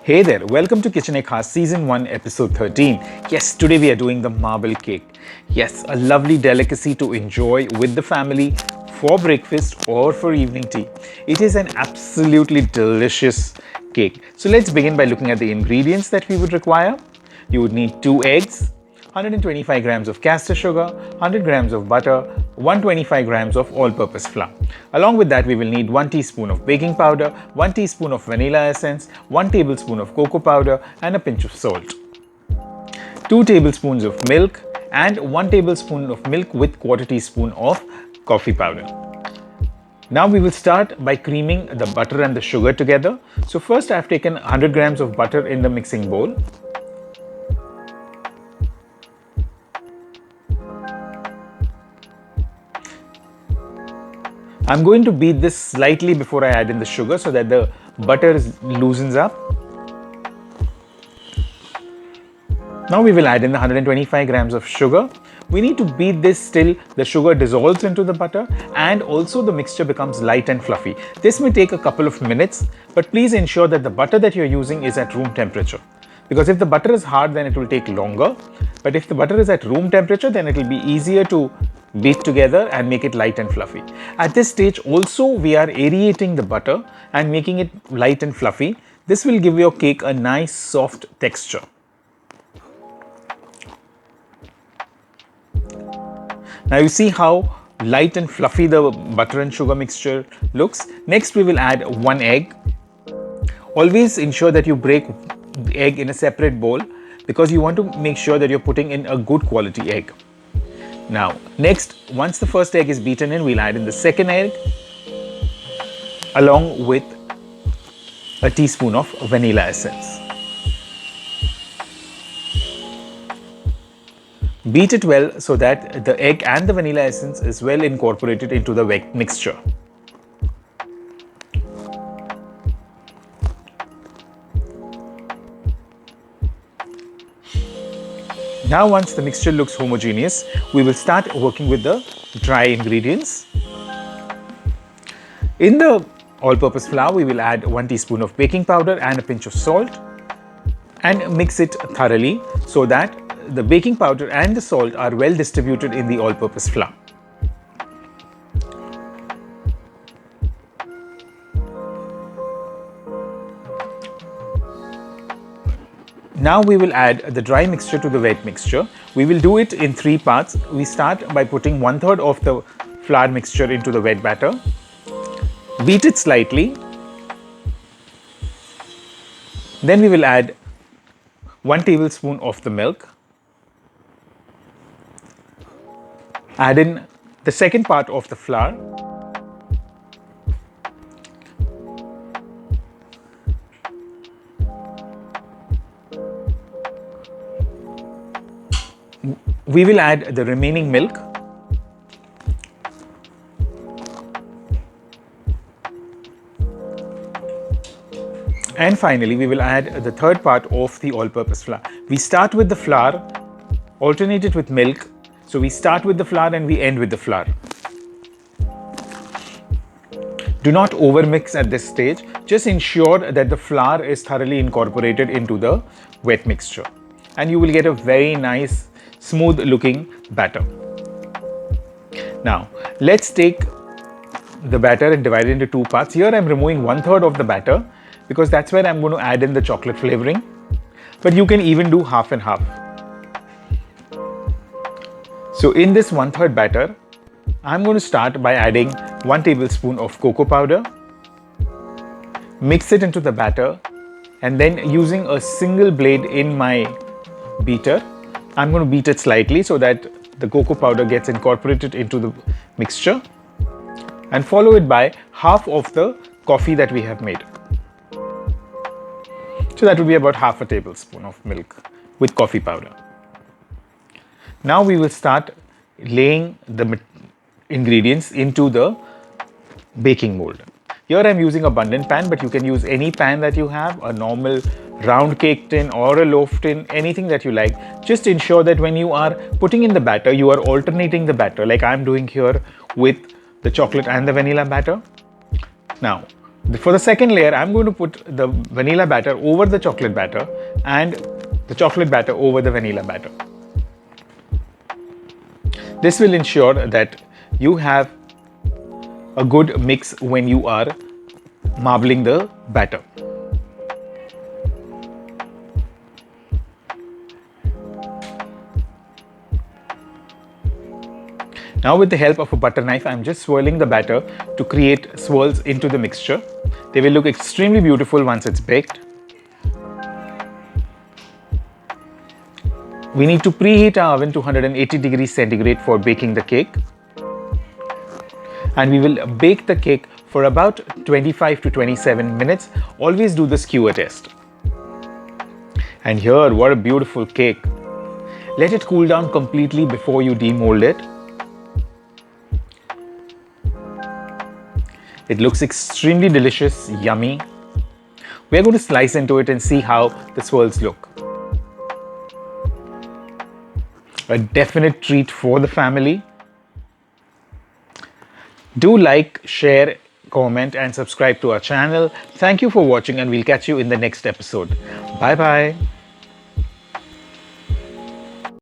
Hey there, welcome to Kitchen Khas Season 1 Episode 13. Yes, today we are doing the marble cake. Yes, a lovely delicacy to enjoy with the family for breakfast or for evening tea. It is an absolutely delicious cake. So let's begin by looking at the ingredients that we would require. You would need 2 eggs, 125 grams of castor sugar, 100 grams of butter, 125 grams of all-purpose flour. Along with that, we will need 1 teaspoon of baking powder, 1 teaspoon of vanilla essence, 1 tablespoon of cocoa powder, and a pinch of salt. 2 tablespoons of milk and 1 tablespoon of milk with quarter teaspoon of coffee powder. Now we will start by creaming the butter and the sugar together. So first I have taken 100 grams of butter in the mixing bowl. I'm going to beat this slightly before I add in the sugar so that the butter loosens up. Now we will add in the 125 grams of sugar. We need to beat this till the sugar dissolves into the butter and also the mixture becomes light and fluffy. This may take a couple of minutes, but please ensure that the butter that you're using is at room temperature. Because if the butter is hard, then it will take longer. But if the butter is at room temperature, then it will be easier to beat together and make it light and fluffy. At this stage also we are aerating the butter and making it light and fluffy. This will give your cake a nice soft texture. Now you see how light and fluffy the butter and sugar mixture looks. Next we will add 1 egg. Always ensure that you break the egg in a separate bowl because you want to make sure that you're putting in a good quality egg. Now, next, once the first egg is beaten in, we'll add in the second egg along with a teaspoon of vanilla essence. Beat it well so that the egg and the vanilla essence is well incorporated into the wet mixture. Now once the mixture looks homogeneous, we will start working with the dry ingredients. In the all-purpose flour, we will add 1 teaspoon of baking powder and a pinch of salt and mix it thoroughly so that the baking powder and the salt are well distributed in the all-purpose flour. Now we will add the dry mixture to the wet mixture. We will do it in 3 parts. We start by putting 1/3 of the flour mixture into the wet batter. Beat it slightly. Then we will add 1 tablespoon of the milk. Add in the second part of the flour. We will add the remaining milk. And finally, we will add the third part of the all-purpose flour. We start with the flour, alternate it with milk. So we start with the flour and we end with the flour. Do not overmix at this stage. Just ensure that the flour is thoroughly incorporated into the wet mixture. And you will get a very nice smooth looking batter. Now let's take the batter and divide it into 2 parts. Here I'm removing 1/3 of the batter because that's where I'm going to add in the chocolate flavoring, but you can even do half and half. So in this 1/3 batter, I'm going to start by adding 1 tablespoon of cocoa powder, mix it into the batter, and then using a single blade in my beater, I'm going to beat it slightly so that the cocoa powder gets incorporated into the mixture, and follow it by half of the coffee that we have made. So that will be about half a tablespoon of milk with coffee powder. Now we will start laying the ingredients into the baking mold. Here I'm using a abundant pan, but you can use any pan that you have, a normal round cake tin or a loaf tin, anything that you like. Just ensure that when you are putting in the batter, you are alternating the batter like I'm doing here with the chocolate and the vanilla batter. Now, For the second layer, I'm going to put the vanilla batter over the chocolate batter and the chocolate batter over the vanilla batter. This will ensure that you have a good mix when you are marbling the batter. Now with the help of a butter knife, I'm just swirling the batter to create swirls into the mixture. They will look extremely beautiful once it's baked. We need to preheat our oven to 180 degrees centigrade for baking the cake. And we will bake the cake for about 25 to 27 minutes. Always do the skewer test. And here, what a beautiful cake. Let it cool down completely before you demold it. It looks extremely delicious, yummy. We're going to slice into it and see how the swirls look. A definite treat for the family. Do like, share, comment and subscribe to our channel. Thank you for watching and we'll catch you in the next episode. Bye bye.